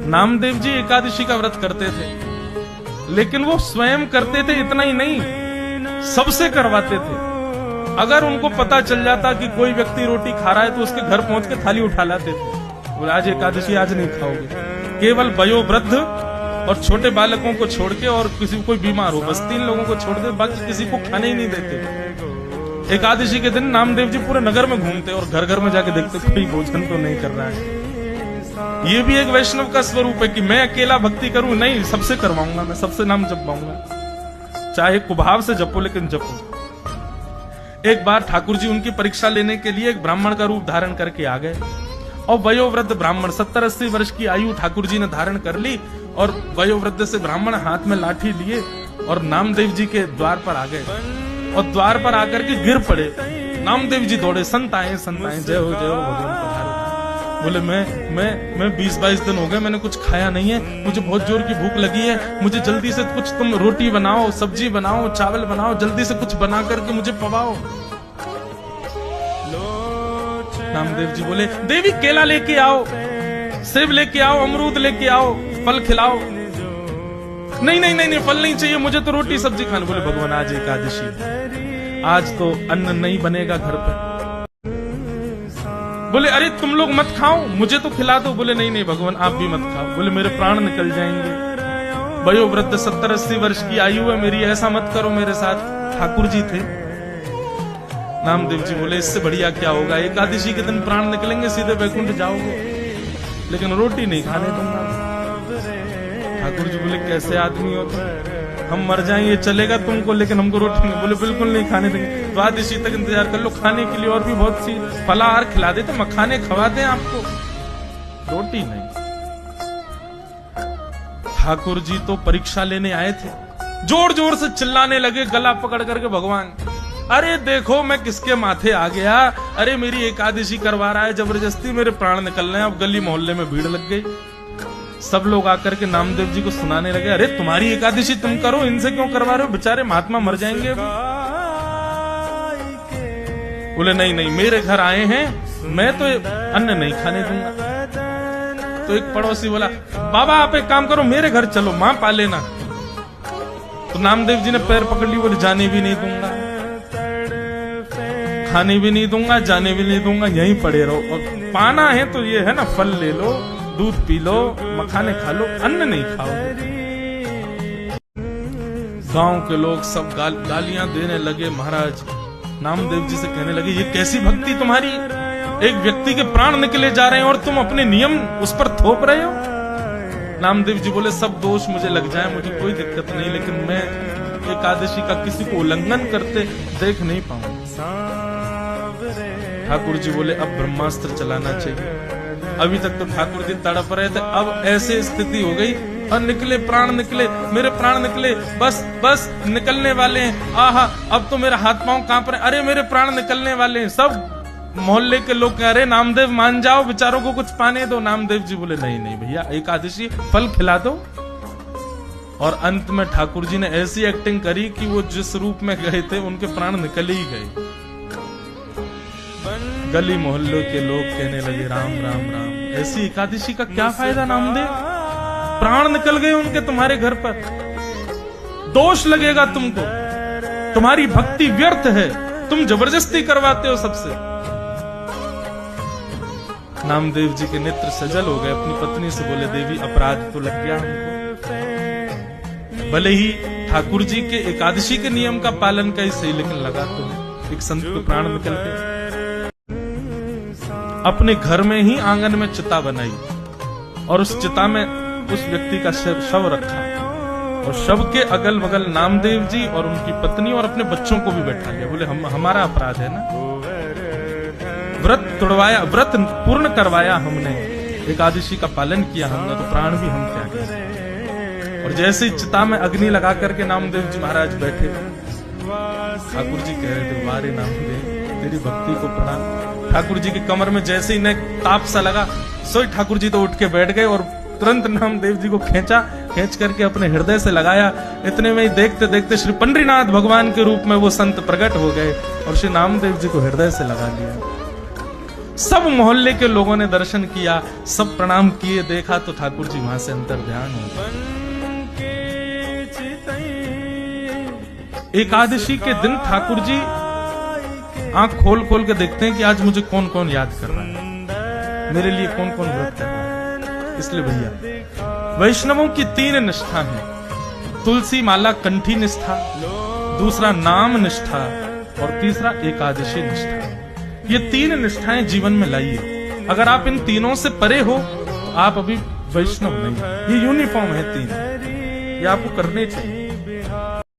नामदेव जी एकादशी का व्रत करते थे, लेकिन वो स्वयं करते थे, इतना ही नहीं सबसे करवाते थे। अगर उनको पता चल जाता कि कोई व्यक्ति रोटी खा रहा है तो उसके घर पहुंच के थाली उठा लाते थे, बोले आज एकादशी आज नहीं खाओगे। केवल वयोवृद्ध और छोटे बालकों को छोड़ के, और किसी कोई बीमार हो, बस 3 लोगों को छोड़ दे, बाकी किसी को खाने ही नहीं देते। एकादशी के दिन नामदेव जी पूरे नगर में घूमते और घर घर में जाके देखते कोई भोजन तो नहीं कर रहा है। ये भी एक वैष्णव का स्वरूप है कि मैं अकेला भक्ति करूं, नहीं, सबसे करवाऊंगा, मैं सबसे नाम जपवाऊंगा, चाहे कुभाव से जपो लेकिन जपो। एक बार ठाकुर जी उनकी परीक्षा लेने के लिए एक ब्राह्मण का रूप धारण करके आ गए, और वयोवृद्ध ब्राह्मण 70-80 वर्ष की आयु ठाकुर जी ने धारण कर ली, और वयोवृद्ध से ब्राह्मण हाथ में लाठी लिए और नामदेव जी के द्वार पर आ गए, और द्वार पर आकर के गिर पड़े। नामदेव जी दौड़े, संत आए जय हो भगवान पधारो। बोले मैं 20-22 दिन हो गए, मैंने कुछ खाया नहीं है, मुझे बहुत जोर की भूख लगी है, मुझे जल्दी से कुछ तुम रोटी बनाओ, सब्जी बनाओ, चावल बनाओ, जल्दी से कुछ बना करके मुझे पवाओ। नामदेव जी बोले देवी केला लेके आओ, सेब लेके आओ, अमरूद लेके आओ, फल खिलाओ। नहीं फल नहीं चाहिए, मुझे तो रोटी सब्जी खानी। बोले भगवान आज एकादशी, आज तो अन्न नहीं बनेगा घर पे। बोले अरे तुम लोग मत खाओ, मुझे तो खिला दो। बोले नहीं भगवान आप भी मत खाओ। बोले मेरे प्राण निकल जाएंगे, वयोवृद्ध 70-80 वर्ष की आयु है मेरी, ऐसा मत करो मेरे साथ। ठाकुर जी थे। नामदेव जी बोले इससे बढ़िया क्या होगा, एकादशी के दिन प्राण निकलेंगे, सीधे वैकुंठ जाओगे, लेकिन रोटी नहीं खाने दूंगा। ठाकुर जी बोले कैसे आदमी हो तुम, हम मर जाएं ये चलेगा तुमको, लेकिन हमको रोटी नहीं। बोले बिल्कुल नहीं खाने देंगे, द्वादशी तक इंतजार कर लो, खाने के लिए और भी बहुत सी फलाहार खिला देते, मखाने खवा दें आपको, रोटी नहीं। ठाकुर जी तो परीक्षा लेने आए थे, जोर जोर से चिल्लाने लगे, गला पकड़ करके, भगवान अरे देखो मैं किसके माथे आ गया, अरे मेरी एकादशी करवा रहा है जबरदस्ती, मेरे प्राण निकल रहे हैं। अब गली मोहल्ले में भीड़ लग गई, सब लोग आकर के नामदेव जी को सुनाने लगे, अरे तुम्हारी एकादशी तुम करो, इनसे क्यों करवा रहे हो, बेचारे महात्मा मर जाएंगे। बोले नहीं मेरे घर आए हैं, मैं तो अन्न नहीं खाने दूंगा। तो एक पड़ोसी बोला बाबा आप एक काम करो, मेरे घर चलो, मां पाले ना। तो नामदेव जी ने पैर पकड़ ली, बोले जाने भी नहीं दूंगा, खाने भी नहीं दूंगा, जाने भी नहीं दूंगा, यहीं पड़े रहो, और पाना है तो ये है ना, फल ले लो, दूध पी लो, मखाने खा लो, अन्न नहीं खाओगे। गांव के लोग सब गालियां देने लगे। महाराज नामदेव जी से कहने लगे ये कैसी भक्ति तुम्हारी, एक व्यक्ति के प्राण निकले जा रहे हैं और तुम अपने नियम उस पर थोप रहे हो। नामदेव जी बोले सब दोष मुझे लग जाए, मुझे कोई दिक्कत नहीं, लेकिन मैं एकादशी का किसी को उल्लंघन करते देख नहीं पाऊंगा। ठाकुर जी बोले अब ब्रह्मास्त्र चलाना चाहिए। अभी तक तो ठाकुर जी तड़प रहे थे, अब ऐसे स्थिति हो गई और निकले प्राण निकले, मेरे प्राण निकले, बस निकलने वाले हैं, आहा अब तो मेरा हाथ पांव कांप रहे, अरे मेरे प्राण निकलने वाले हैं। सब मोहल्ले के लोग कह रहे नामदेव मान जाओ, बेचारों को कुछ पाने दो। नामदेव जी बोले नहीं भैया, एकादशी फल खिला दो। और अंत में ठाकुर जी ने ऐसी एक्टिंग करी कि वो जिस रूप में गए थे उनके प्राण निकल ही गए। गली मोहल्ले के लोग कहने लगे राम राम राम, ऐसी एकादशी का क्या फायदा नामदेव, प्राण निकल गए उनके तुम्हारे घर पर, दोष लगेगा तुमको, तुम्हारी भक्ति व्यर्थ है, तुम जबरदस्ती करवाते हो सबसे। नामदेव जी के नेत्र सजल हो गए, अपनी पत्नी से बोले देवी अपराध तो लग गया हमको, भले ही ठाकुर जी के एकादशी के नियम का पालन का ही सही, लेकिन लगा तुम्हें एक संत के प्राण निकल गए। अपने घर में ही आंगन में चिता बनाई और उस चिता में उस व्यक्ति का शव रखा, और शव के अगल बगल नामदेव जी और उनकी पत्नी और अपने बच्चों को भी बैठा लिया। बोले हमारा अपराध है ना, व्रत तोड़वाया, व्रत पूर्ण करवाया हमने, एकादशी का पालन किया हमने, तो प्राण भी हम त्यागे। और जैसे ही चिता में अग्नि लगा करके नामदेव जी महाराज बैठे, ठाकुर जी कह रहे थे वारे नामदेव तेरी भक्ति को प्रणाम। ठाकुर जी की कमर में जैसे ही ने ताप सा लगा, सोई ठाकुर जी तो उठ के बैठ गए और तुरंत नामदेव जी को खींच करके अपने हृदय से लगाया। इतने में ही देखते देखते श्री पंडरीनाथ भगवान के रूप में वो संत प्रकट हो गए और श्री नामदेव जी को हृदय से लगा लिया। सब मोहल्ले के लोगों ने दर्शन किया, सब प्रणाम किए, देखा तो ठाकुर जी वहां से अंतर ध्यान हो गए। एकादशी के दिन ठाकुर जी आंख खोल खोल के देखते हैं कि आज मुझे कौन कौन याद कर रहा है, मेरे लिए कौन कौन व्रत कर रहा है। इसलिए भैया वैष्णवों की 3 निष्ठा है, तुलसी माला कंठी निष्ठा, दूसरा नाम निष्ठा और तीसरा एकादशी निष्ठा। ये 3 निष्ठाएं जीवन में लाइए। अगर आप इन तीनों से परे हो तो आप अभी वैष्णव नहीं। ये यूनिफॉर्म है 3, ये आपको करने चाहिए।